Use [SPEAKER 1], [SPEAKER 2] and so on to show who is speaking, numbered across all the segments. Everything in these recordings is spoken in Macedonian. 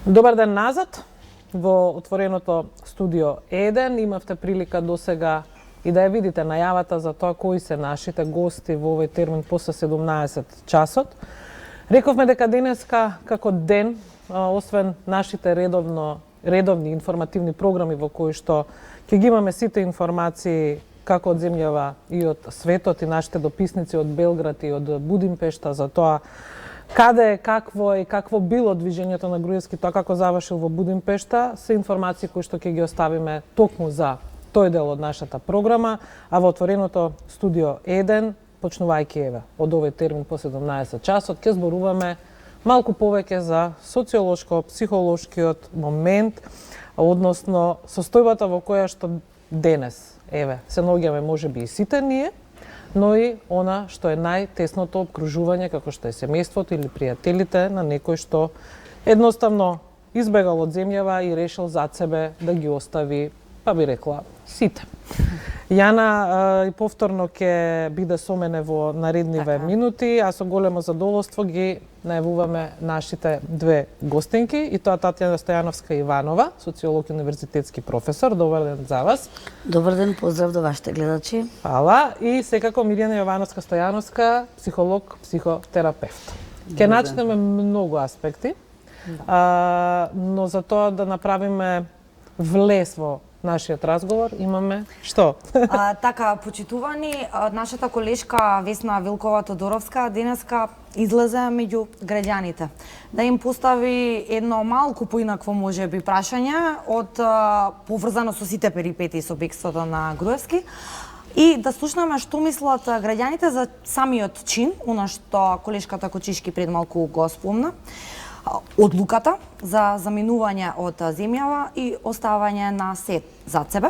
[SPEAKER 1] Добар ден назад во отвореното студио 1. Имавте прилика досега и да ја видите најавата за тоа кои се нашите гости во овој термин после 17 часот. Рековме дека денеска како ден, освен нашите редовни информативни програми во кои што ќе ги имаме сите информации како од земјава и од светот и нашите дописници од Белград и од Будимпешта за тоа каде, какво било движењето на Груевски, тоа како завршил во Будимпешта, се информации кои што ќе ги оставиме токму за тој дел од нашата програма, а во отвореното студио 1, почнувајќи еве од овој термин по 17 часот, ќе зборуваме малку повеќе за социолошко-психолошкиот момент, односно состојбата во која што денес, еве, се наоѓаме можеби и сите ние, но и она што е најтесното обкружување, како што е семејството или пријателите на некој што едноставно избегал од земјава и решил зад себе да ги остави, па би рекла, сите. Јана и повторно ќе биде со мене во наредниве минути, а со големо задоволство ги најавуваме нашите две гостинки, и тоа Татјана Стојановска Иванова, социолог и универзитетски професор. Добар ден за вас.
[SPEAKER 2] Добар ден, поздрав до вашите гледачи.
[SPEAKER 1] Фала. И секако Милјана Јовановска Стојановска, психолог, психотерапевт. Ќе начнеме многу аспекти, но за тоа да направиме влез во нашиот разговор имаме што?
[SPEAKER 3] Така, почитувани, нашата колешка Весна Вилкова-Тодоровска денеска излезе меѓу граѓаните да им постави едно малку поинакво можеби прашање од поврзано со сите перипетии со бегството на Груевски и да слушнеме што мислат граѓаните за самиот чин, она што колешката Кочишки пред малку го спомна, одлуката за заминување од земјава и оставање на се зад себе.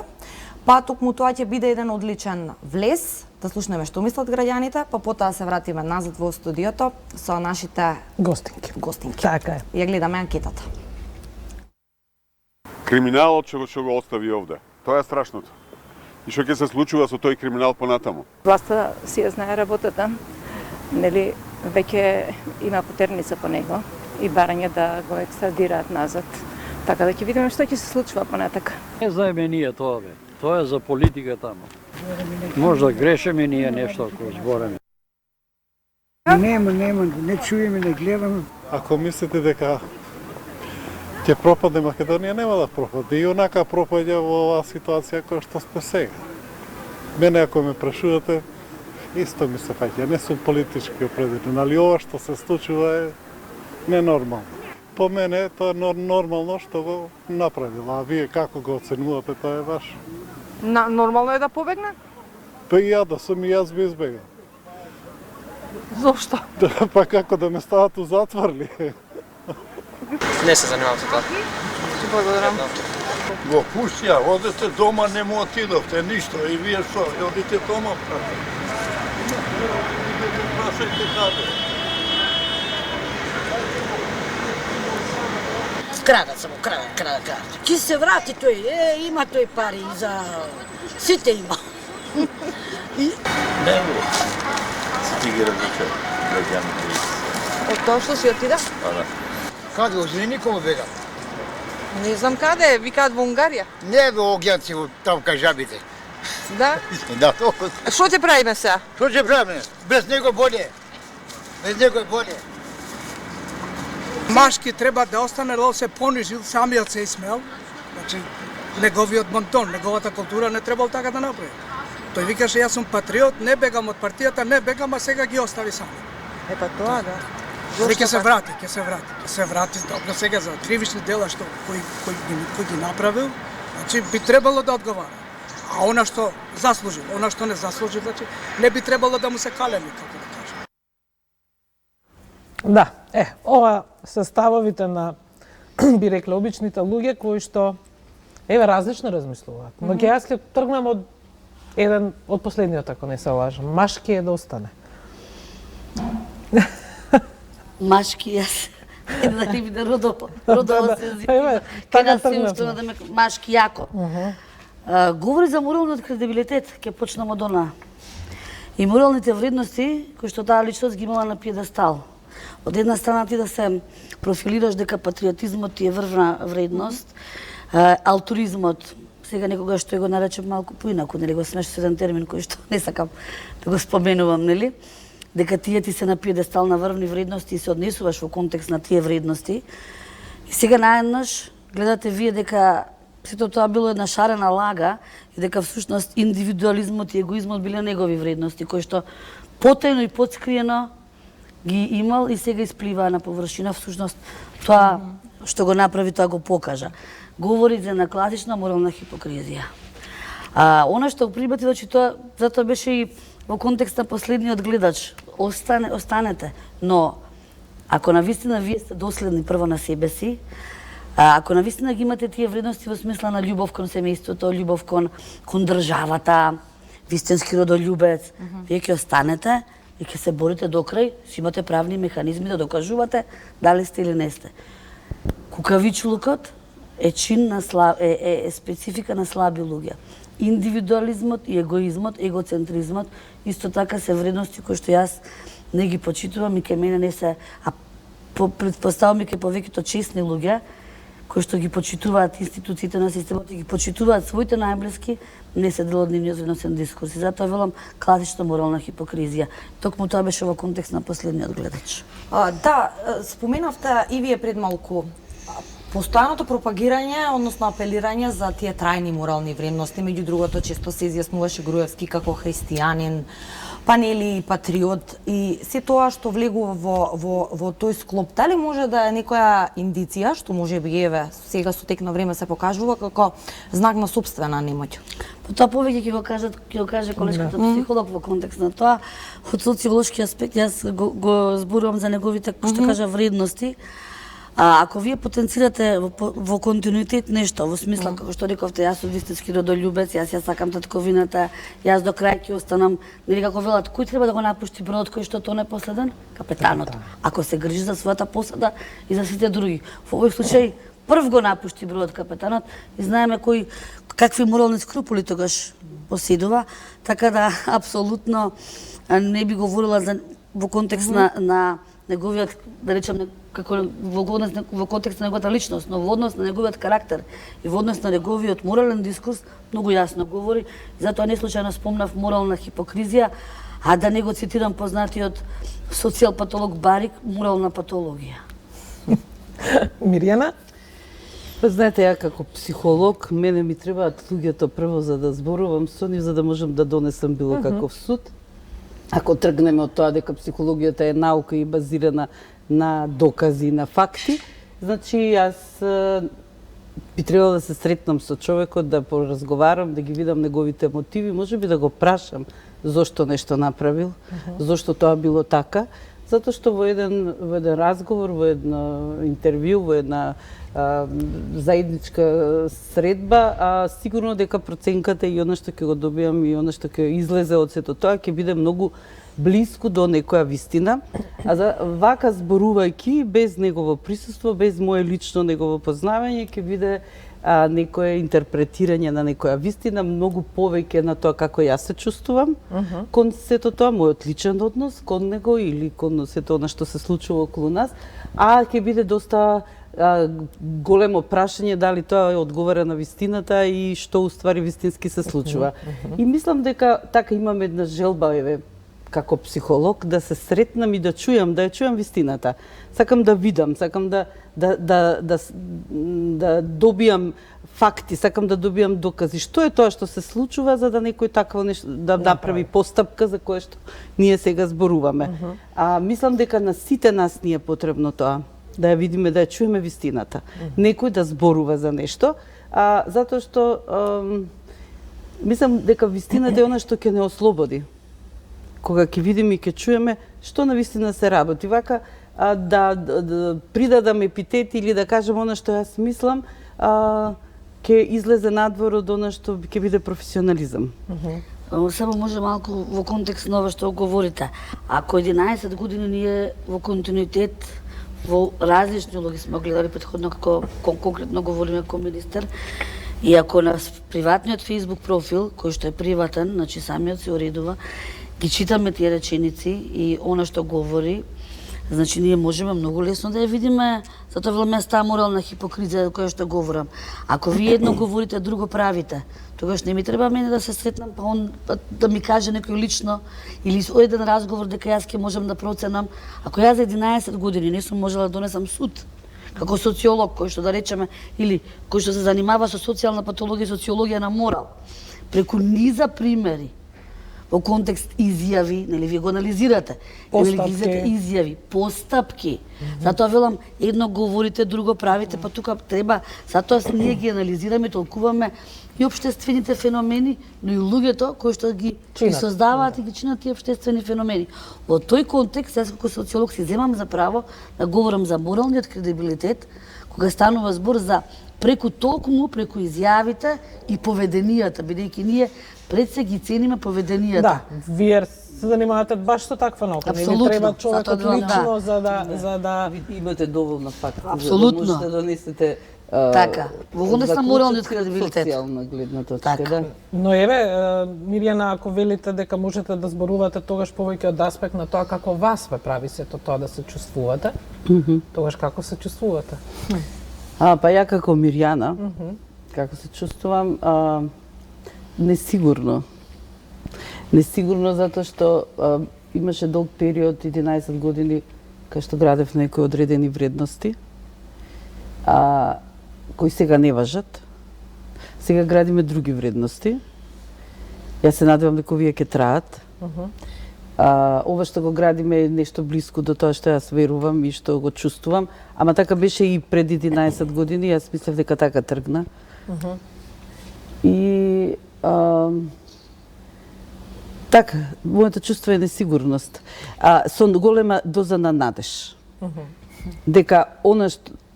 [SPEAKER 3] Па токму тоа ќе биде еден одличен влез, да слушнеме што мислат граѓаните, па потоа се вратиме назад во студиото со нашите гостинки.
[SPEAKER 1] Така е.
[SPEAKER 3] Ја гледаме анкетата.
[SPEAKER 4] Криминалот што го остави овде. Тоа е страшното. И што ќе се случува со тој криминал понатаму?
[SPEAKER 5] Власта си ја знае работата. Нели веќе има потерница по него и барање да го екстрадираат назад. Така да ќе видиме што ќе се случува понатака.
[SPEAKER 6] Не знаеме ние тоа, бе. Тоа е за политика таму. Може да грешиме ние нешто ако збореме.
[SPEAKER 7] Нема, не чуеме, не гледаме.
[SPEAKER 8] Ако мислите дека ќе пропадне Македонија, нема да пропадне. И онака пропаѓа во оваа ситуација која што сме сега. Мене ако ме прашувате, исто ми се фаќа. Не сум политички определен, али ова што се случува е ненормално. По мене тоа е нормално што го направила, а вие како го оценувате, тоа е ваш.
[SPEAKER 9] Нормално е да побегне?
[SPEAKER 8] Па и ја да сум и јас би избегал.
[SPEAKER 9] Зошто?
[SPEAKER 8] Па како да ме стават у затвор ли?
[SPEAKER 10] Не се занимавам со тоа.
[SPEAKER 9] Ти благодарам.
[SPEAKER 11] Го пуштија, одете дома, не му отидовте ништо и вие што, одите дома, прашајте каде.
[SPEAKER 2] Крадат само, крадат. Ки се врати тој, има тој пари за сите има.
[SPEAKER 11] Не го, си ти ги различа граѓаните.
[SPEAKER 9] Од тоа што си отида?
[SPEAKER 11] Па да.
[SPEAKER 12] Каде, озли никомо бега?
[SPEAKER 9] Не знам каде, викаат во Унгарија.
[SPEAKER 12] Не во Огјанци, там кај жабите.
[SPEAKER 9] Да?
[SPEAKER 12] Да, толку.
[SPEAKER 9] Што ќе правиме сега?
[SPEAKER 12] Што ќе правиме? Без него боле. Без него е боле.
[SPEAKER 7] Машки треба да остане да се понижил, самиот се исмел. Значи, неговиот монтон, неговата култура не требал така да направи. Тој викаше, јас сум патриот, не бегам од партијата, не бегам, а сега ги остави сами.
[SPEAKER 9] Епа тоа, да.
[SPEAKER 7] Ќе се врати, добро сега за кривични дела што кој ги направил, значи би требало да одговара. А она што заслужил, она што не заслужил, значи не би требало да му се калеми, како да кажем.
[SPEAKER 1] Да, ова се ставовите на, би рекле, обичните луѓе кои што, различно размислуваат. Но јас ќе тргнам од еден, од последниот, ако не се лажам. Машки е да остане.
[SPEAKER 2] Машки, јас. Да не биде родово се зима. Кај се уште да ме машки јако. Говори за моралниот кредибилитет, ќе почнам од она. И моралните вредности кои што таа личност ги имала на пиедестал. Од една страна ти да се профилираш дека патриотизмот ти е врвна вредност, алтуризмот, сега некогаш што го наречем малку поинаку, нели го смеш еден термин кој што не сакам да го споменувам, нели? Дека тие ти се на пиедестал на врвни вредности и се однесуваш во контекст на тие вредности. И сега наеднаш гледате вие дека сето тоа било една шарена лага и дека всушност индивидуализмот и егоизмот биле негови вредности кои што потајно и подскриено ги имал и сега испливаа на површина. Всушност тоа што го направи, тоа го покажа. Говори за една класична морална хипокризија. Она што прибати, значи тоа затоа беше и во контекст на последниот гледач. Останете, но ако навистина вие сте доследни прво на себе си, ако навистина ги имате тие вредности во смисла на љубов кон семејството, љубов кон државата, вистински родолюбец, вие ќе останете и ќе се борите до крај, си имате правни механизми да докажувате дали сте или не сте. Кукавичлукот е чин на е специфика на слаби луѓе. Индивидуализмот и егоизмот, егоцентризмот исто така се вредности кои што јас не ги почитувам и ке мене не се, предпоставам и ке повеќето честни луѓе кои што ги почитуваат институциите на системот и ги почитуваат своите најблиски, не се дел од нивниот вредностен дискурс. И затоа велам класична морална хипокризија. Токму тоа беше во контекст на последниот гледач.
[SPEAKER 3] Да, споменавте и вие пред малку постојаното пропагирање, односно апелирање за тие трајни морални вредности, меѓу другото често се изјаснуваше Груевски како христијанин, па нели и патриот, и се тоа што влегува во тој склоп. Дали може да е некоја индиција, што може би еве сега со тек на време се покажува како знак на собствена немоќ?
[SPEAKER 2] Тоа повеќе ќе го каже колешката психолог во контекст на тоа. Од социолошки аспект јас го зборувам за неговите, што кажа, вредности. Ако вие потенцирате во континуитет нешто, во смисла, како што рековте, јас сум вистински родолюбец, јас ја сакам татковината, јас до крај ќе останам, нели како велат, кој треба да го напушти бродот кој што тоне последен? Капетанот. Ако се грижи за својата посада и за сите други. Во овој случај прв го напушти бродот капетанот и знаеме какви морални скрупули тогаш поседува, така да апсолутно не би говорила во контекст на неговиот, да речем, како во контекст на неговата личност, но во однос на неговиот карактер и во однос на неговиот морален дискурс многу јасно говори. Затоа не случајно спомнав морална хипокризија, а да не го цитирам познатиот социјал-патолог Барик, морална патологија.
[SPEAKER 1] Мирјана?
[SPEAKER 13] Знаете, ја како психолог, мене ми требаат луѓето прво за да зборувам со нив, за да можам да донесам било каков суд. Ако тргнеме од тоа дека психологијата е наука и базирана на докази, на факти, значи јас би требало да се сретнам со човекот, да поразговарам, да ги видам неговите мотиви, можеби да го прашам зошто нешто направил, зошто тоа било така, затоа што во еден разговор, во едно интервју, во една заедничка средба, сигурно дека проценката и она што ќе го добиам и она што ќе излезе од сето тоа ќе биде многу блиску до некоја вистина, а за вака зборувајќи без негово присуство, без мое лично негово познавање, ќе биде некое интерпретирање на некоја вистина, многу повеќе на тоа како јас се чувствувам кон сето тоа, мојот личен однос кон него или кон сето она што се случува околу нас, а ќе биде доста големо прашање дали тоа одговара на вистината и што уствари вистински се случува. И мислам дека така имам една желба, еве, како психолог, да се сретнам и да ја чујам вистината. Сакам да видам, сакам да добијам факти, сакам да добијам докази. Што е тоа што се случува за да некој такво нешто да направи постапка за кое што ние сега зборуваме. Мислам дека на сите нас ни е потребно тоа, да ја видиме, да ја чуеме вистината. Некој да зборува за нешто, затоа што мислам дека вистината е она што ќе не ослободи. Кога ќе видиме и ќе чуеме што на вистина се работи. Вака да придадам епитет или да кажам она што јас мислам, ќе излезе надвор од она што ќе биде професионализам.
[SPEAKER 2] Само може малку во контекст на ова што говорите. Ако 11 години ние во континуитет во различни улоги сме гледали претходно, како конкретно говориме како министер, и ако на приватниот Facebook профил, кој што е приватен, значи самиот се уредува, ги читаме тие реченици и она што говори, Значи ние можеме многу лесно да ја видиме, затоа велам јас таа морална хипокризија која што говорам. Ако вие едно говорите, друго правите, тогаш не ми треба мене да се сретнам, па он да ми каже некој лично или со еден разговор дека јас ќе можам да проценам. Ако јас за 11 години не сум можела да донесам суд, како социолог кој што да речеме, или кој што се занимава со социјална патологија и социологија на морал, преку низа примери, во контекст изјави, нели вие го анализирате, изјави, постапки. Затоа велам, едно говорите, друго правите, па тука треба, затоа ние ги анализираме, толкуваме и општествените феномени, но и луѓето кои што ги создаваат и ги чинат тие општествени феномени. Во тој контекст, јас како социолог си земам за право да говорам за моралниот кредибилитет, кога станува збор за преку толкому, преку изјавите и поведенијата, бидејќи ние пред се ги цениме поведенијата.
[SPEAKER 1] Да, вие се занимавате баш со таква наука. Не ви треба човекот лично за да
[SPEAKER 13] имате доволно факти
[SPEAKER 2] за да можете
[SPEAKER 13] да донесете
[SPEAKER 2] така, во контекст на моралниот кредибилитет.
[SPEAKER 13] Социјална гледна точка, да.
[SPEAKER 1] Но еве, Мирјана, ако велите дека можете да зборувате тогаш повеќе од аспект на тоа како вас ве прави сето тоа да се чувствувате, тогаш како се чувствувате?
[SPEAKER 13] Па ја како Мирјана, како се чувствувам, несигурно. Несигурно затоа што имаше долг период, 11 години, кај што градев некои одредени вредности, кои сега не важат. Сега градиме други вредности. Јас се надевам дека овие ќе траат. Ова што го градиме е нешто блиско до тоа што јас верувам и што го чувствувам, ама така беше и пред 11 години, јас мислев дека така тргна. И така, моето чувство е несигурност. Со голема доза на надеж. Дека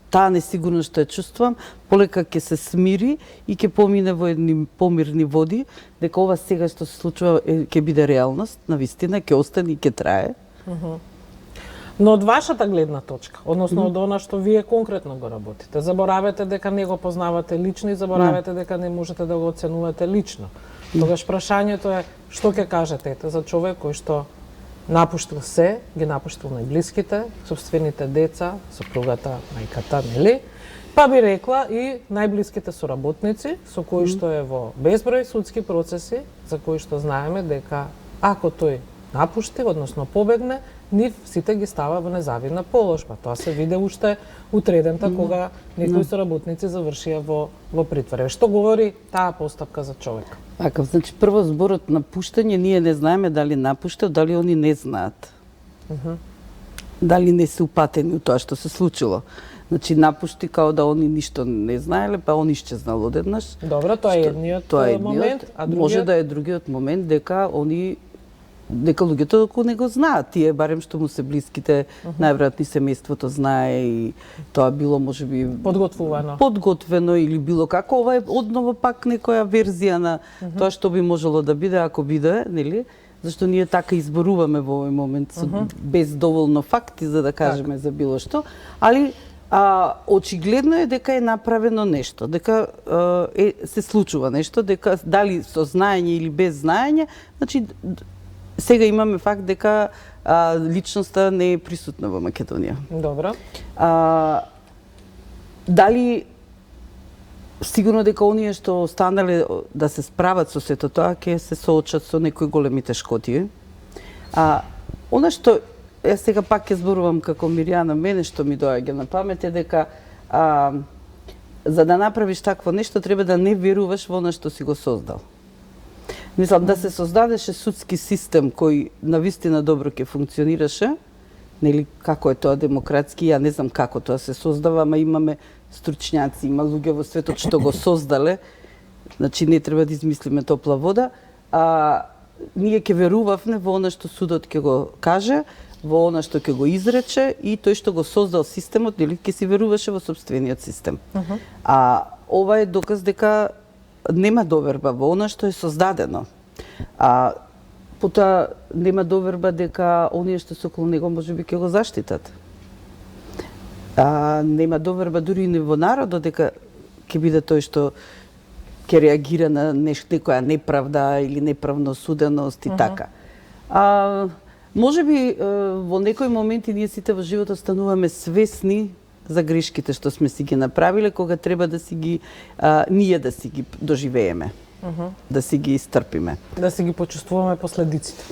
[SPEAKER 13] таа несигурност што ја чувствувам, полека ќе се смири и ќе помине во едни помирни води, дека ова сега што се случува ќе биде реалност, навистина, ќе остане и ќе трае.
[SPEAKER 1] Но од вашата гледна точка, односно од она што вие конкретно го работите, заборавате дека не го познавате лично и заборавате дека не можете да го оценувате лично. Тогаш прашањето е што ќе кажете за човек кој што напуштил се, ги напуштил најблиските, собствените деца, сопругата, мајката, нели? Па би рекла и најблиските соработници со кои што е во безброј судски процеси, за кои што знаеме дека ако тој напушти, односно побегне, нив сите ги става во незавидна положба. Тоа се виде уште утредента кога некои соработници завршија во притвор. Што говори таа постапка за човек?
[SPEAKER 13] Така, значи прво зборот напуштање, ние не знаеме дали напуштил, дали они не знаат. Дали не се упатени у тоа што се случило. Значи напушти као да они ништо не знаеле, па он исчезнал одеднаш.
[SPEAKER 1] Добро, тоа е едниот момент, а другиот
[SPEAKER 13] може да е другиот момент дека луѓето ако не го знаат, тие барем што му се блиските, најверојатно семејството знае и тоа било можеби подготвено или било како. Ова е одново пак некоја верзија на тоа што би можело да биде ако биде, нели? Зашто ние така изборуваме во овој момент без доволно факти за да кажеме за било што, али очигледно е дека е направено нешто, дека се случува нешто, дека дали со знаење или без знаење, значи сега имаме факт дека личноста не е присутна во Македонија.
[SPEAKER 1] Добро.
[SPEAKER 13] Дали сигурно дека оние што останале да се справат со сето тоа ќе се соочат со некои големи тешкоти. Она што јас сега пак ќе зборувам како Мирјана, мене што ми доаѓа на памет е дека за да направиш такво нешто треба да не веруваш во она што си го создал. Мислам да се создадеше судски систем кој навистина добро ќе функционираше, нели како е тоа демократски, ја не знам како тоа се создава, ама имаме стручњаци, има луѓе во светот што го создале, значи не треба да измислиме топла вода, ние ќе верувавме во она што судот ќе го каже, во она што ќе го изрече и тој што го создал системот, нели ќе си веруваше во сопствениот систем. Ова е доказ дека нема доверба во она што е создадено. Потоа нема доверба дека оние што се околу него можеби ќе го заштитат. Нема доверба дури и во народот дека ќе биде тој што ќе реагира на некоја неправда или неправно осуденост и така. Може би во некои моменти ние сите во животот стануваме свесни за грешките што сме си ги направиле, кога треба да си ги ние да си ги доживееме, да си ги истрпиме.
[SPEAKER 1] Да си ги почувствуваме последиците.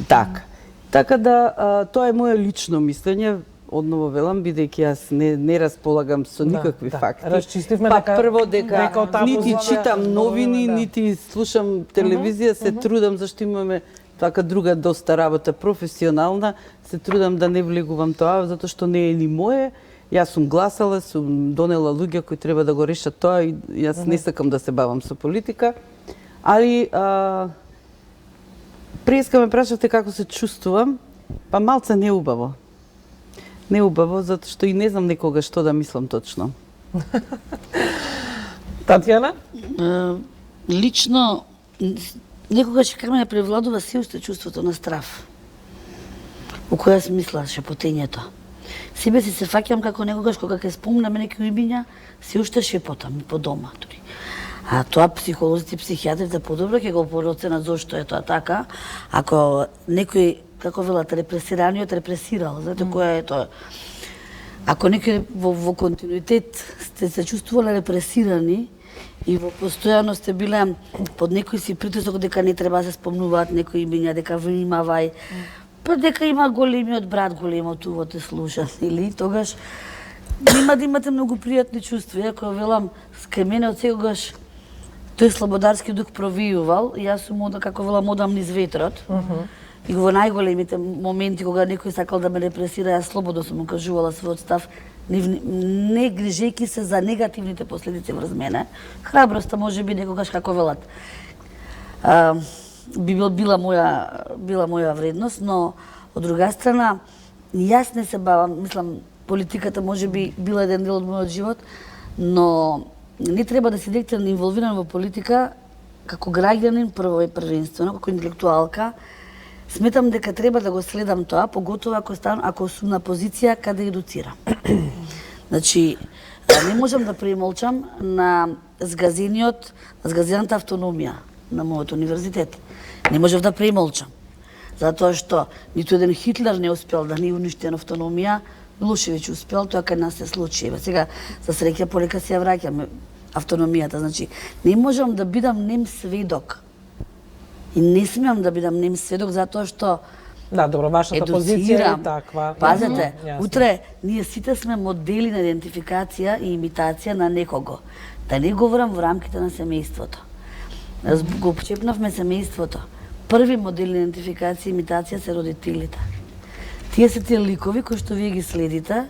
[SPEAKER 13] Така да тоа е моje лично мислење. Одново велам, бидејќи јас не располагам со никакви факти.
[SPEAKER 1] Расчистивме
[SPEAKER 13] прво дека нити читам новини, нити слушам телевизија, се трудам зашто имаме така друга доста работа професионална, се трудам да не влегувам тоа затоа што не е ни мое. Јас сум гласала, сум донела луѓе кои треба да го решат тоа и јас не сакам да се бавам со политика. Али преска ме прашавте како се чувствувам, па малце неубаво. Неубаво, затоа што и не знам некога што да мислам точно.
[SPEAKER 1] Татјана?
[SPEAKER 2] Лично, некогаш кај мене превладува се уште чувството на страв. Во која смисла шепотењето. Себе си се фаќам како некогаш кога ќе спомнам некои имиња, се уште шепотам и по дома дури. А тоа психолозите и психијатрите подобро ќе го проценат зошто е тоа така. Ако некој, како велат, репресираниот репресирал, знаете која е тоа? Ако некој во континуитет сте се чувствувале репресирани и во постојано сте биле под некој си притисок дека не треба да се спомнуваат некои имиња, дека внимавај, па дека има големиот брат, големото уво те слуша, или тогаш нема да имате многу пријатни чувства. Ако велам, кај мене од секогаш тој слободарски дух провијувал, и јас сум како велам одам низ ветрот. И во најголемите моменти кога некој сакал да ме репресира, јас слободно сум му кажувала својот став, не грижејќи се за негативните последици врз мене. Храброста може би некогаш како велат. Била моја вредност, но од друга страна јас не се бавам, мислам политиката може би била еден дел од мојот живот, но не треба да си директно инволвиран во политика како граѓанин прво и првенствено, како интелектуалка. Сметам дека треба да го следам тоа, поготово ако сум на позиција каде едуцирам. Значи, не можам да премолчам на згазената автономија на мојот универзитет. Не можев да премолчам. Затоа што ниту еден Хитлер не успел да ни уништи автономија, Милошевиќ успел, тоа кај нас се случи. Сега, за среќа, полека се ја враќаме автономијата. Значи, не можам да бидам нем сведок. И не смеам да бидам нем сведок, затоа што
[SPEAKER 1] да, добро, вашата позиција е таква.
[SPEAKER 2] Пазете, утре ние сите сме модели на идентификација и имитација на некого. Да не говорам во рамките на семејството. Го почепнавме семејството. Први модели на идентификација и имитација се родителите. Тие се тие ликови кои што вие ги следите,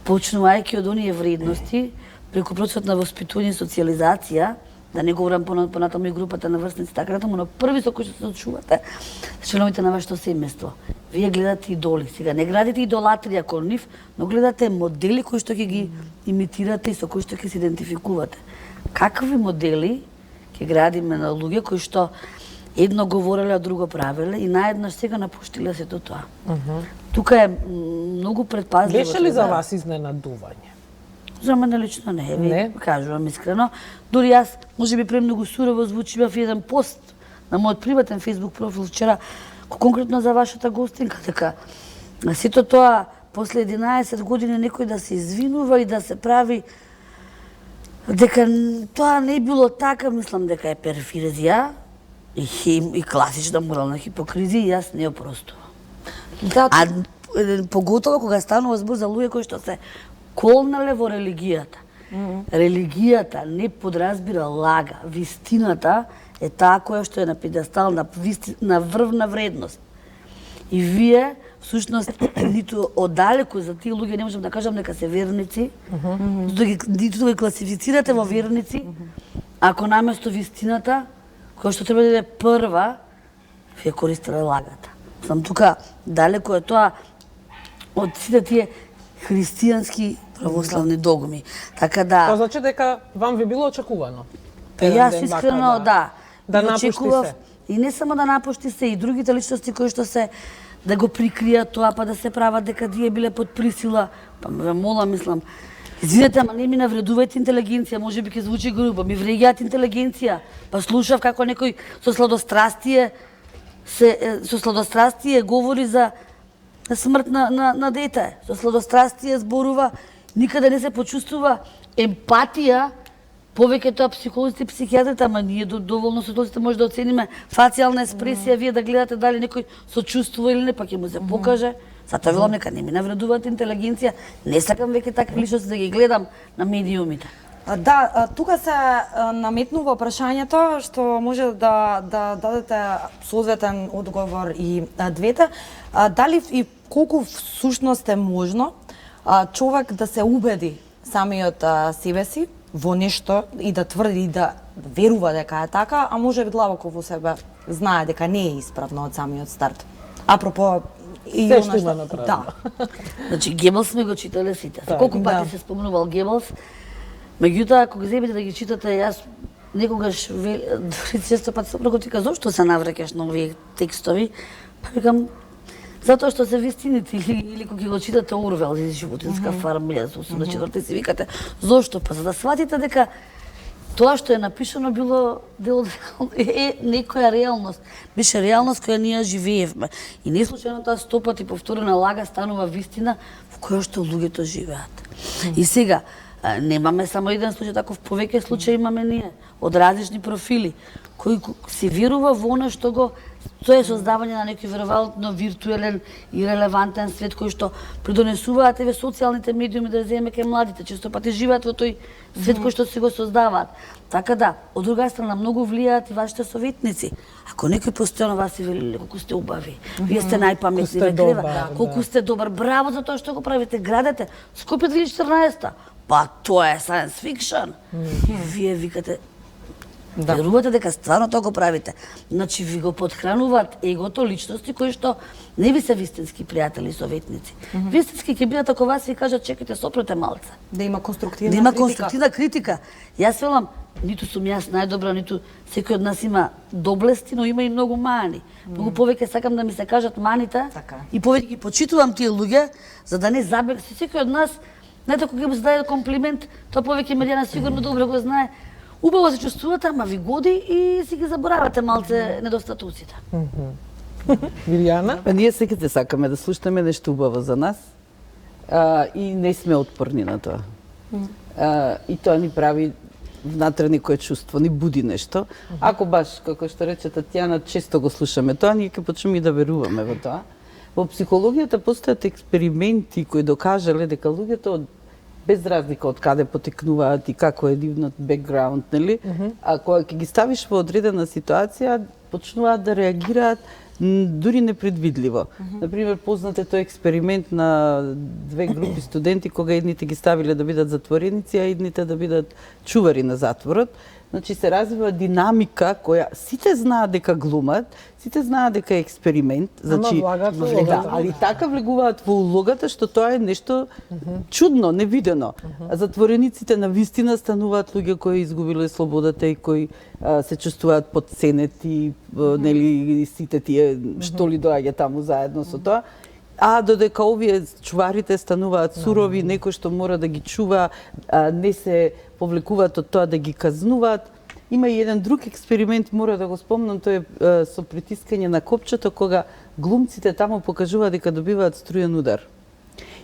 [SPEAKER 2] почнувајќи од оние вредности, преку процесот на воспитување и социјализација, да не говорам понатаму и групата на врсници, така натаму, но први со кои што се очувате, членовите на вашето семејство. Вие гледате идоли. Сега не градите идолатрија кон нив, но гледате модели кои што ќе ги имитирате и со кои што ќе се идентификувате. Какви модели ќе градиме на луѓе кои што едно говореле, а друго правеле и наеднаш сега напуштиле сето тоа. Тука е многу предпазливо.
[SPEAKER 1] Беше ли за вас изненадување?
[SPEAKER 2] За мене лично не, ви кажувам искрено. Дури јас, може би премногу сурово звучи, имав еден пост на мојот приватен фейсбук профил вчера, конкретно за вашата гостинка, дека сето тоа после 11 години некој да се извинува и да се прави дека тоа не било така, мислам дека е перферзија и класична морална хипокризија, јас не опростувам. А поготово кога станува збор за луѓе кои што се колнале во религијата. Религијата не подразбира лага. Вистината е таа која што е на педестал, на врвна вредност. И вие, всушност, ниту оддалеку за тие луѓе не можам да кажам дека се верници, ниту да ги класифицирате во верници, ако наместо вистината, која што треба да биде прва, вие користеле лагата. Сам тука далеко е тоа од сите тие христијански православни догми. Така да...
[SPEAKER 1] Тоа значи дека вам ви било очекувано?
[SPEAKER 2] Јас искрено, да.
[SPEAKER 1] Да напушти се.
[SPEAKER 2] И не само да напушти се, и другите личности кои што се да го прикријат тоа, па да се прават дека тие биле под присила. Па ме молам, мислам, извинете, ама не ми навредувајте интелигенција, може би ќе звучи грубо, ми вреѓаат интелигенција. Па слушав како некој со сладострастие говори за на смрт на дете. Со сладострастие зборува, никаде не се почувствува емпатија, повеќе тоа психолозите и психијатрите, ама ние доволно социолозите може да оцениме фацијална експресија, вие да гледате дали некој сочувствува или не, па ќе му се покаже. Затоа велам нека не ми навредуваат интелигенција, не сакам веќе такви личности да ги гледам на медиумите.
[SPEAKER 3] Да, тука се наметнува прашањето што може да дадете соодветен одговор и двете. Дали и колку всушност е можно човек да се убеди самиот себе си во нешто и да тврди и да верува дека е така, а може би длабоко во себе знае дека не е исправно од самиот старт. Апропо и
[SPEAKER 1] се што има направено.
[SPEAKER 3] Да.
[SPEAKER 2] Значи Гебелс сме го читале сите. Колку пати се спомнувал Гебелс. Меѓутоа, ако ги земете да ги читате, јас некогаш дори често пати се прокотика зошто се навраќаш на овие текстови, па викам затоа што се вистините или кога го читате Орвел или Животинска фарма 1984 си викате зошто, па за да сватите дека тоа што е напишано било дел некоја реалност. Беше реалност која ние живеевме. И не случајно таа 100 пати повторена лага станува вистина во која што луѓето живеат. И сега немаме само еден случај, таков повеќе случаи имаме ние, од различни профили, кои си верува во она што го тоа е создавање на некој веројатно виртуелен и релевантен свет кој што придонесуваат еве социјалните медиуми да земеме кај младите, често пати живеат во тој свет кој што си го создаваат. Така да, од друга страна многу влијаат и вашите советници. Ако некој постојано вас си вели колку сте убави, вие сте најпаметни, ве крева, колку сте добар, браво за тоа што го правите, градете, Скопје 2014. Па тоа е science fiction. И вие викате, верувате дека стварно тоа го правите. Значи ви го подхрануваат егото личности кои што не ви се вистински пријатели и советници. Вистински ќе бидат ако вас ви кажат чекайте сопрете малце.
[SPEAKER 3] Да има конструктивна
[SPEAKER 2] критика. Да има
[SPEAKER 3] критика.
[SPEAKER 2] конструктивна критика. Јас велам, ниту сум јас најдобра, ниту секој од нас има доблести, но има и многу мани. Многу повеќе сакам да ми се кажат маните и повеќе ги почитувам тие луѓе за да не забег секој од нас. Знаете, кога му се даде комплимент, тоа повеќе Марјана сигурно добро го знае. Убаво се чувствувате, ама ви годи и си ги заборавате малце недостатоците.
[SPEAKER 1] Мирјана?
[SPEAKER 13] Ние секогаш сакаме да слушаме нешто убаво за нас и не сме отпорни на тоа. И тоа ни прави внатре некое чувство, ни буди нешто. Ако баш, како што рече Татјана, често го слушаме тоа, ние ќе почнеме и да веруваме во тоа. Во психологијата постојат експерименти кои докажале дека луѓето без разлика од каде потекнуваат и како е нивниот бекграунд, нели? А кога ќе ги ставиш во одредена ситуација, почнуваат да реагираат дури непредвидливо. Например, познат е тој експеримент на две групи студенти кога едните ги ставиле да бидат затвореници, а едните да бидат чувари на затворот. Значи се развива динамика која сите знаат дека глумат, сите знаат дека е експеримент, значи али така влегуваат во улогата што тоа е нешто чудно, невидено. Затворениците на вистина стануваат луѓе кои изгубиле слободата и кои се чувствуваат потценети, нели сите тие што ли доаѓа таму заедно со тоа. А додека овие чуварите стануваат сурови, некој што мора да ги чува, не се повлекуваат од тоа да ги казнуваат. Има и еден друг експеримент, мора да го спомнам, тој е со притискање на копчето, кога глумците таму покажуваат дека добиваат струен удар.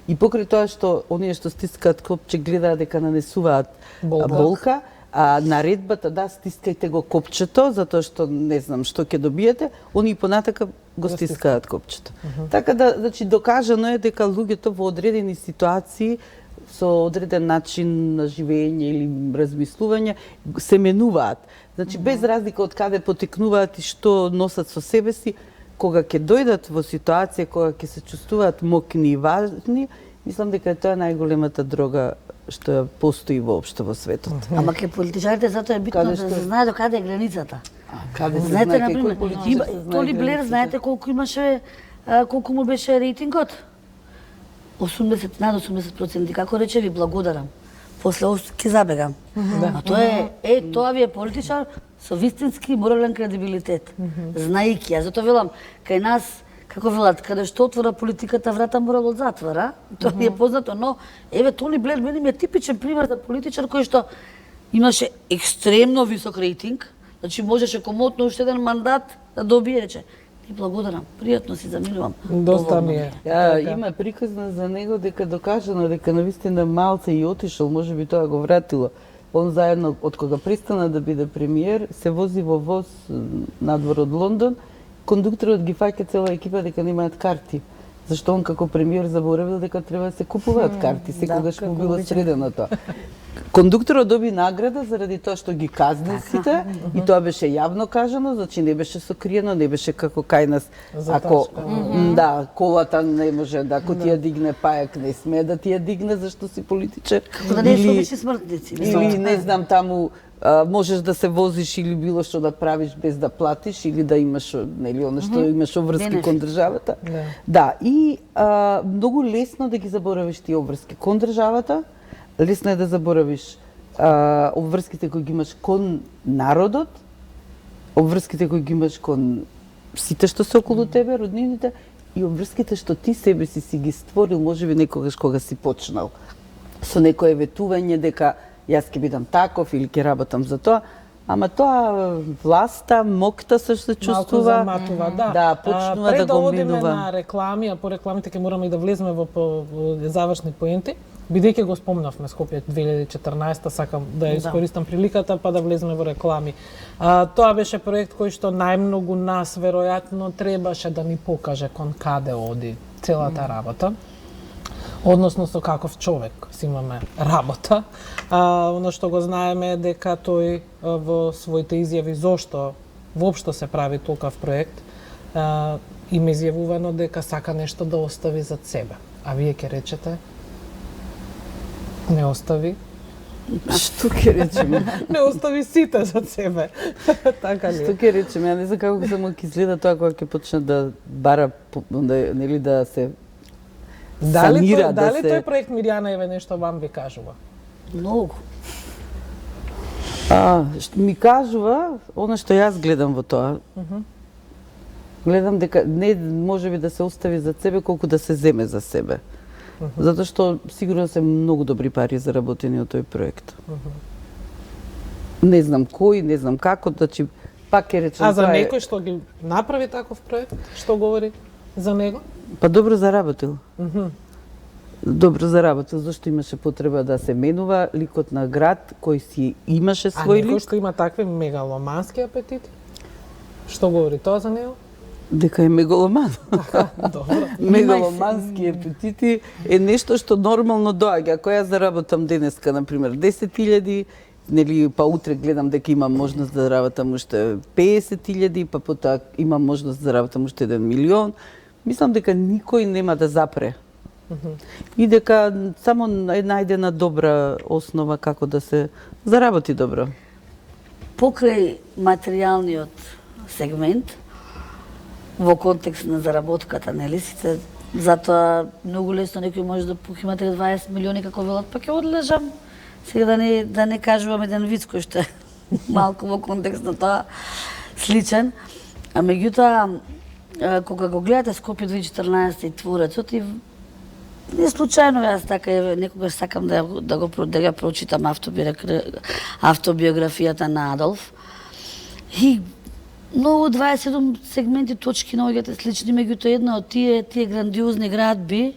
[SPEAKER 13] И покрај тоа што оние што стискаат копче гледаат дека нанесуваат болка, а наредбата да стискајте го копчето затоа што не знам што ќе добиете, они понатака го стискаат копчето. Така да, значи докажано е дека луѓето во одредени ситуации со одреден начин на живење или размислување се менуваат. Значи без разлика од каде потекнуваат и што носат со себе си, кога ќе дојдат во ситуација кога ќе се чувствуваат мокни и важни, мислам дека тоа е најголемата дрога што постои воопшто во светот.
[SPEAKER 2] Ама ке политичарите затоа е битно да се знае до каде е границата.
[SPEAKER 13] Каде се
[SPEAKER 2] знаете,
[SPEAKER 13] знае
[SPEAKER 2] например,
[SPEAKER 13] кој политичар се знае
[SPEAKER 2] Тони Блер, знаете колку имаше, колку му беше рейтингот? 80, над 80%. Како рече ви благодарам. После ќе забегам. А тоа е, тоа ви е политичар со вистински морален кредибилитет. Знаејќи, ја затоа велам, кај нас како велат, каде што отвора политиката врата морал од затвора, тоа ми е познато, но еве Тони Блер мене ми е типичен пример за политичар кој што имаше екстремно висок рейтинг, значи можеше комотно уште еден мандат да добие, рече, И благодарам. Пријатно си заминувам.
[SPEAKER 1] Доста ми е.
[SPEAKER 13] Има приказна за него дека докажано дека навистина малце и отишол, можеби тоа го вратило. Он заедно, од кога пристана да биде премиер, се вози во воз надвор од Лондон, кондукторот ги фаќа цела екипа дека немаат карти. Зашто он како премиер заборавил дека треба да се купуваат карти, секогаш му било средено тоа. Кондукторот доби награда заради тоа што ги казни сите и тоа беше јавно кажано, значи не беше сокриено, не беше како кај нас ако да, колата не може да ако ти ја дигне пајак не смее да ти ја дигне зашто си политичар.
[SPEAKER 2] Како да не се обични смртници.
[SPEAKER 13] Или не знам таму можеш да се возиш или било што да правиш без да платиш или да имаш нели она што имаш обврски кон државата. Да, и многу лесно да ги заборавиш тие обврски кон државата. Лесно е да заборавиш обврските кои ги имаш кон народот, обврските кои ги имаш кон сите што се околу тебе, роднините, и обврските што ти себе си ги створил, можеби некогаш кога си почнал. Со некое ветување дека јас ќе бидам таков или ќе работам за тоа, ама тоа власта, мокта се чувствува.
[SPEAKER 1] Малку заматува, да.
[SPEAKER 13] Да, почнува да го минува.
[SPEAKER 1] Пред да одиме на реклами, а по рекламите ќе мораме и да влеземе во завршни поенти. Бидејќи го спомнавме Скопје 2014, сакам да ја искористам приликата па да влеземе во реклами. Тоа беше проект кој што најмногу нас веројатно требаше да ни покаже кон каде оди целата работа. Односно со каков човек си имаме работа. Оно што го знаеме е дека тој во своите изјави зошто воопшто се прави толкав проект, има изјавувано дека сака нешто да остави зад себе. А вие ќе речете? Не остави.
[SPEAKER 13] Што ќе речеме?
[SPEAKER 1] Не остави сите за себе. Така ли?
[SPEAKER 13] Што ќе речеме? Ја не знам како само ќе изгледа тоа кога ќе почне да бара нели да се санира,
[SPEAKER 1] дали тој проект Мирјана Еве нешто вам ви кажува?
[SPEAKER 2] Многу.
[SPEAKER 13] Ми кажува она што јас гледам во тоа. Гледам дека не можеби да се остави за себе колку да се земе за себе. Затоа што сигурно се многу добри пари заработени од тој проект. Не знам кој, не знам како, значи пак ќе речем.
[SPEAKER 1] А за некој што ги направи таков проект, што говори за него?
[SPEAKER 13] Па добро заработил. Добро заработил, зашто имаше потреба да се менува ликот на град кој си имаше свој лик.
[SPEAKER 1] А некој што има такви мегаломански апетити? Што говори тоа за него?
[SPEAKER 13] Дека е мегаломан.
[SPEAKER 1] Добро.
[SPEAKER 13] Мегаломански апетити е нешто што нормално доаѓа. Ако јас заработам денеска, например, 10.000, нели, па утре гледам дека имам можност да заработам уште 50.000, па потоа имам можност да заработам уште 1 милион, мислам дека никој нема да запре. И дека само е најдена добра основа како да се заработи добро.
[SPEAKER 2] Покрај материјалниот сегмент, во контекст на заработката, нели сите, затоа многу лесно некој може да имате 20 милиони како велат, па ќе одлежам. Сега да не кажувам еден виц кој што е малку во контекст на тоа сличен. А меѓутоа, кога го гледате Скопје 2014 и Творецот, и не случајно јас така некогаш сакам да ја прочитам автобиографијата на Адолф. И многу 27 сегменти точки наоѓате слични, меѓутоа една од тие грандиозни градби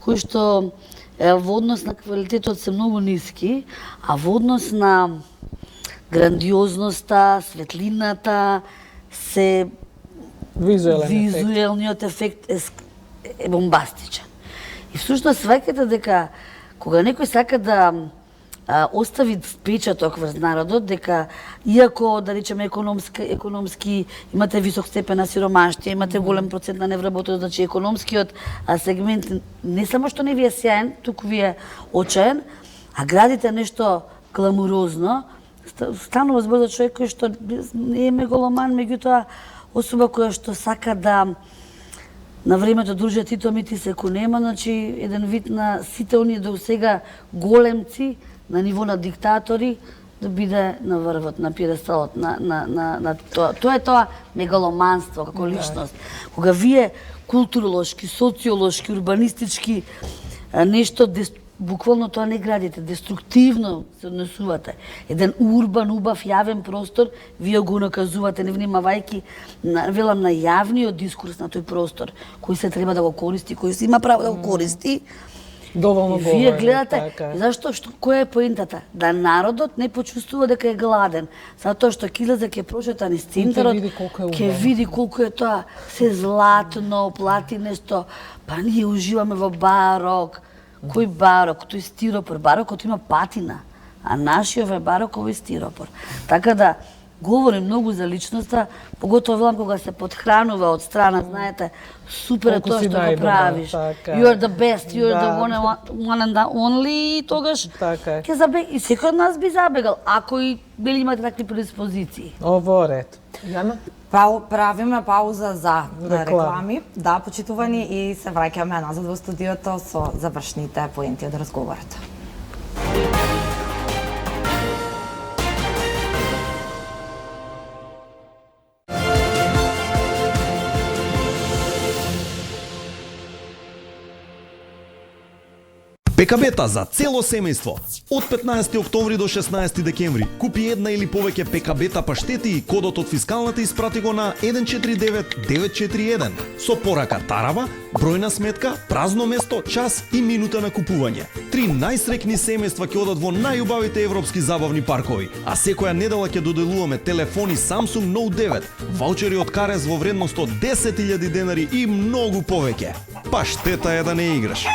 [SPEAKER 2] кои што во однос на квалитетот се многу ниски, а во однос на грандиозноста, светлината, се визуелниот ефект е бомбастичен. И всушност сваќате дека кога некој сака да остави впечаток врз народот, дека иако, да речеме, економски имате висок степен на сиромаштија, имате голем процент на невработеност, значи економскиот сегмент не само што не ви е сјаен, туку ви е очаен, а градите нешто гламурозно, станува збор за човек кој што не е мегаломан, меѓутоа особа која што сака да на времето дружат и томити се конема, значи еден вид на сите оние до сега големци на ниво на диктатори да биде на врвот, на пиедесталот, на тоа. Тоа е тоа мегаломанство како личност. Кога вие културолошки, социолошки, урбанистички нешто буквално тоа не градите, деструктивно се однесувате. Еден урбан, убав, јавен простор, вие го наказувате, не внимавајки, велам, на јавниот дискурс на тој простор, кој се треба да го користи, кој се има право да го користи.
[SPEAKER 1] Доволно
[SPEAKER 2] и вие
[SPEAKER 1] говори,
[SPEAKER 2] гледате,
[SPEAKER 1] така.
[SPEAKER 2] зашто, која е поентата? Да народот не почувствува дека е гладен, затоа што ќе излезе, ќе прошета низ центарот, ќе види колку е тоа се златно, платинесто, па ние уживаме во барок. Кој барок? Тој стиропор. Барокот има патина, а нашиот е барокови стиропор. Така да, говорим многу за личноста, поготово велам кога се подхранува од страна, знаете, супер е тоа што го правиш. You are the best, you are the one and the only, и тогаш ќе забег и секој од нас би забегал, ако и били имате такви предиспозиции.
[SPEAKER 1] Ово ред. Јана?
[SPEAKER 3] Правиме пауза за реклами. Да, почитувани, и се враќаме назад во студиото со завршните поенти од разговорот.
[SPEAKER 14] ПКБ-та за цело семејство. Од 15 октомври до 16 декември. Купи една или повеќе ПКБ-та паштети и кодот од фискалната испрати го на 149941. Со порака тарава, бројна сметка, празно место, час и минута на купување. 3 најсрекни семејства ќе одат во најубавите европски забавни паркови, а секоја недела ќе доделуваме телефони Samsung Note 9, ваучери од Карес во вредност од 10.000 денари и многу повеќе. Паштета е да не играш.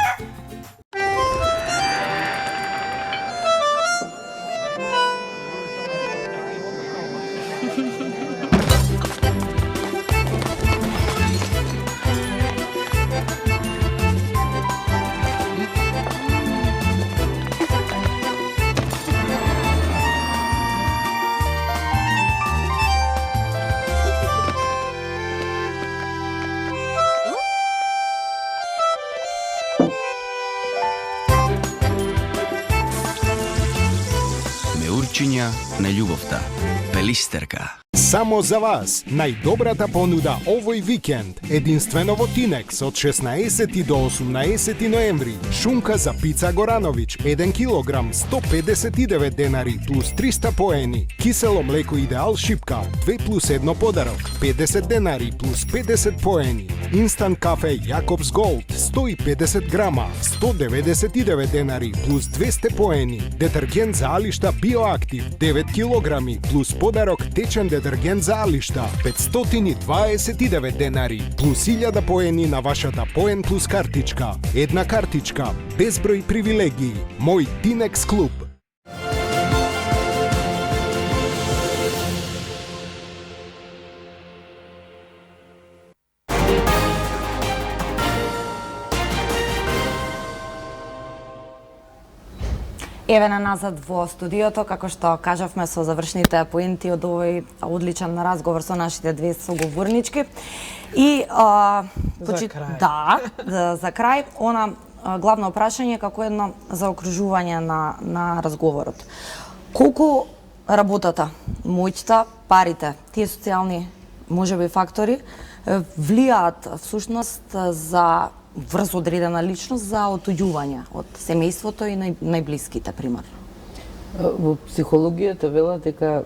[SPEAKER 15] На љубовта. Пелистерка.
[SPEAKER 16] Само за вас, најдобрата понуда овој викенд, единствено во Тинекс од 16 до 18 ноември. Шунка за пица Горановиќ, 1 килограм, 159 денари плюс 300 поени. Кисело млеко Идеал шипка, 2+1 подарок, 50 денари плюс 50 поени. Инстант кафе Јакобс Голд, 150 грама, 199 денари плюс 200 поени. Детергент за алишта Биоактив, 9 килограми плюс подарок течен детергент за алишта, 529 денари плюс 1000 поени на вашата Поен плюс картичка. Една картичка, безброј привилегии. Мој Тинекс клуб.
[SPEAKER 3] Еве на назад во студиото, како што кажавме со завршните поенти од овој одличен разговор со нашите две соговорнички. И за крај, она главно прашање како едно заокружување на разговорот. Колку работата, моќта, парите, тие социјални можеби фактори влијаат всушност за врз одредена личност за отуѓување од семејството и најблиските, примерно?
[SPEAKER 13] Во психологијата велат дека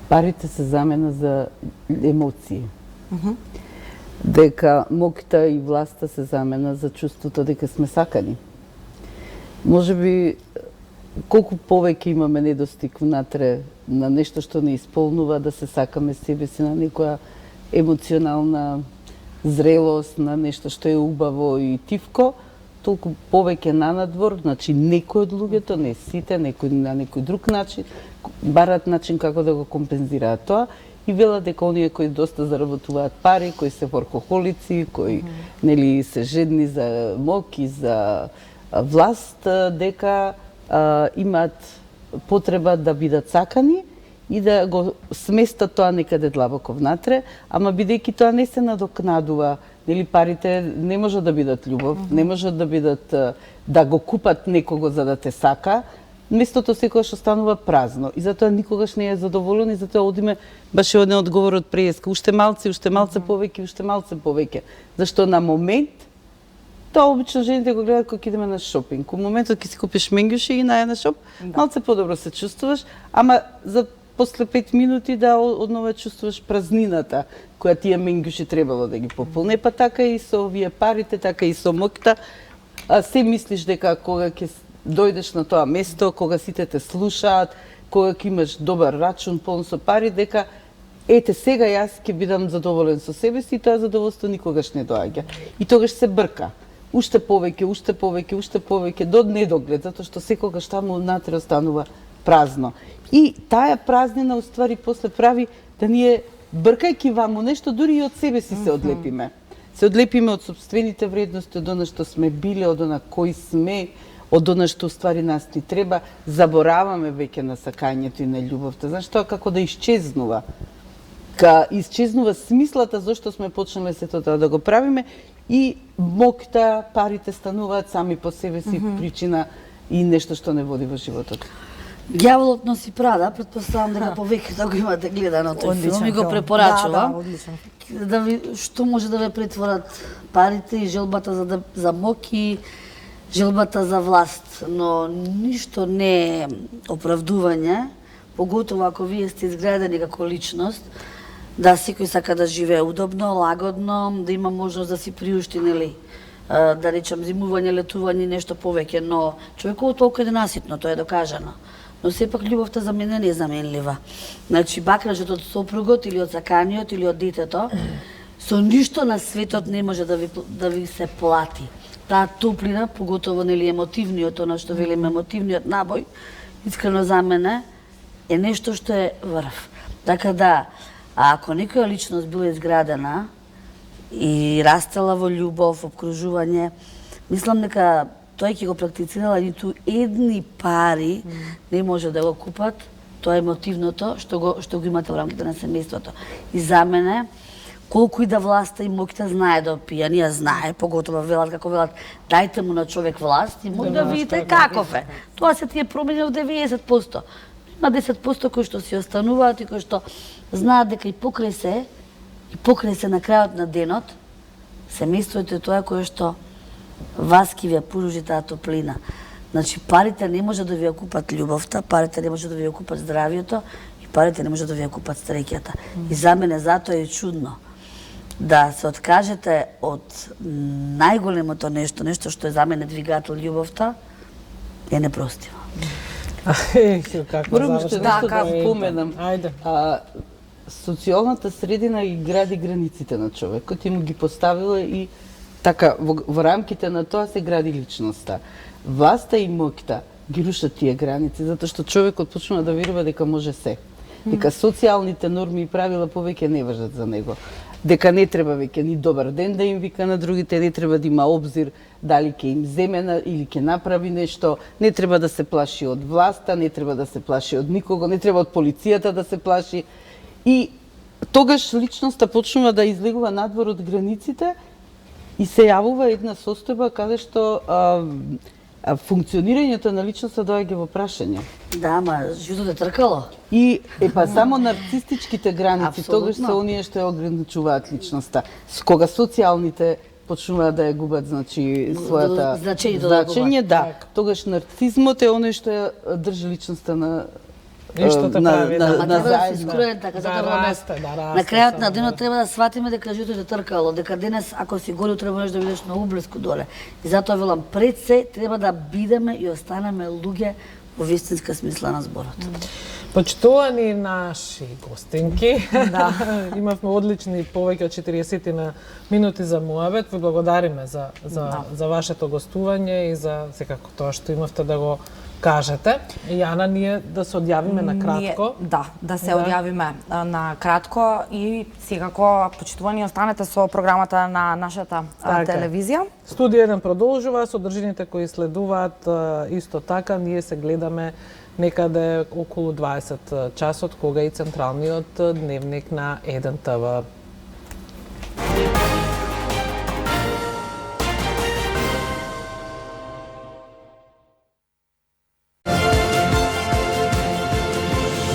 [SPEAKER 13] парите се замена за емоции. Дека моќта и власта се замена за чувството дека сме сакани. Можеби колку повеќе имаме недостиг внатре на нешто што не исполнува, да се сакаме себе си, на некоја емоционална зрелост, на нешто што е убаво и тивко, толку повеќе на надвор, значи некој од луѓето, не сите, некој на некој друг начин, барат начин како да го компензираат тоа и велат дека оние кои доста заработуваат пари, кои се воркохолици, кои нели се жедни за мок и за власт, дека имаат потреба да бидат сакани и да го сместат тоа некаде длабоко внатре, ама бидејќи тоа не се надокнадува, нели парите не можат да бидат љубов, не можат да бидат да го купат некого за да те сака, местото секогаш останува празно и затоа никогаш не е задоволен и затоа одиме баш еден одговор од преска, уште малце повеќе, уште малце повеќе, зашто на момент Тоа обично жените го гледаат кога идеме на шопинг. У моментот кога си купиш менгюши и на една шоп, малце подобро се чувствуваш, ама за после 5 минути да однова чувствуваш празнината која тие менгюши требало да ги пополне, па така и со овие парите, така и со моќта. Се мислиш дека кога ќе дојдеш на тоа место, кога сите те слушаат, кога ќе имаш добар рачун полн со пари, дека ете сега јас ќе бидам задоволен со себе си и тоа задоволство никогаш не доаѓа. И тогаш се брка. Уште повеќе до недоглед, затоа што секогаш таму внатре останува празно. И таа празнина уствари после прави да ние бркајќи ваму нешто, дури и од себе си се одлепиме. Се одлепиме од собствените вредности, од она што сме биле, од она кои сме, од она што уствари нас ни треба, забораваме веќе на сакањето и на љубовта. Знаеш, тоа како да исчезнува. Исчезнува смислата зашто сме почнале сето тоа да го правиме и моќта, парите стануваат сами по себе си причина и нешто што не води во животот.
[SPEAKER 2] Ѓаволот носи прада, претпоставам дека повеќето го имате гледано тој филм и го препорачувам. Да ви што може да ве претворат парите и желбата за моќ и желбата за власт, но ништо не е оправдување, поготово ако вие сте изградени како личност, да секој сака да живее удобно, лагодно, да има можност да си приушти, нели, да речам зимување, летување, нешто повеќе, но човековото толку е ненаситно, тоа е докажано. Но сепак љубовта за мене не е заменлива. Значи, бакражот од сопругот или од саканиот или од детето, со ништо на светот не може да ви се плати. Таа топлина, поготово нели емотивниот, она што велиме емотивниот набој, искрено за мене е нешто што е врв. Така да, ако некоја личност била изградена и растела во љубов, обкружување, мислам дека тој ќе го практицирала, ниту едни пари не може да го купат тоа емотивното што го имате во рамките на семејството. И за мене, колку и да власта и моќта знае да опија, ние знае, поготово велат како велат, дајте му на човек власт и може да видите каков е. Тоа се тие промени од 90%. Има 10% кои што си остануваат и кои што знаат дека и покрај се на крајот на денот, семејството е тоа кое што вас ќе ви ја поружи таа топлина. Значи, парите не може да ви ја купат љубовта, парите не може да ви ја купат здравието и парите не може да ви ја купат среќата. И за мене затоа е чудно да се откажете од најголемото нешто што е за мене двигател љубовта, е непростиво.
[SPEAKER 13] Морам што нешто да споменам. Социјалната средина ги гради границите на човекот и му ги поставила и така, во рамките на тоа се гради личноста. Власта и моќта ги рушат тие граници, затоа што човекот почнува да верува дека може се. Дека социјалните норми и правила повеќе не важат за него. Дека не треба веќе ни добар ден да им вика на другите, не треба да има обзир дали ќе им земе или ќе направи нешто, не треба да се плаши од власта, не треба да се плаши од никого, не треба од полицијата да се плаши. И тогаш личноста почнува да излегува надвор од границите и се јавува една состојба каде што функционирањето на личноста доаѓа во прашање.
[SPEAKER 2] Да, ама животот е тркало.
[SPEAKER 13] И само нарцистичките граници тогаш се оние што ја ограничуваат личноста. Кога социјалните почнуваат да ја губат, значи, својата значење, да. Тогаш нарцизмот е оној што ја држи личноста на
[SPEAKER 2] заедно. На крајот на денот треба да сватиме дека животот е тркало, дека денес ако си горе утре можеш да видиш на ублиску доле. И затоа велам пред се треба да бидеме и останеме луѓе во вистинска смисла на зборот.
[SPEAKER 1] Почитувани наши гостинки, имавме одлични повеќе од 40 на минути за муабет. Ви благодариме за вашето гостување и за секако тоа што имавте да го кажете. Јана, ние да се одјавиме на кратко.
[SPEAKER 3] Да се одјавиме на кратко и секако почитувани останете со програмата на нашата телевизија.
[SPEAKER 1] Студија 1 продолжува, содржините кои следуваат исто така, ние се гледаме некаде околу 20 часот, кога и централниот дневник на 1 ТВ.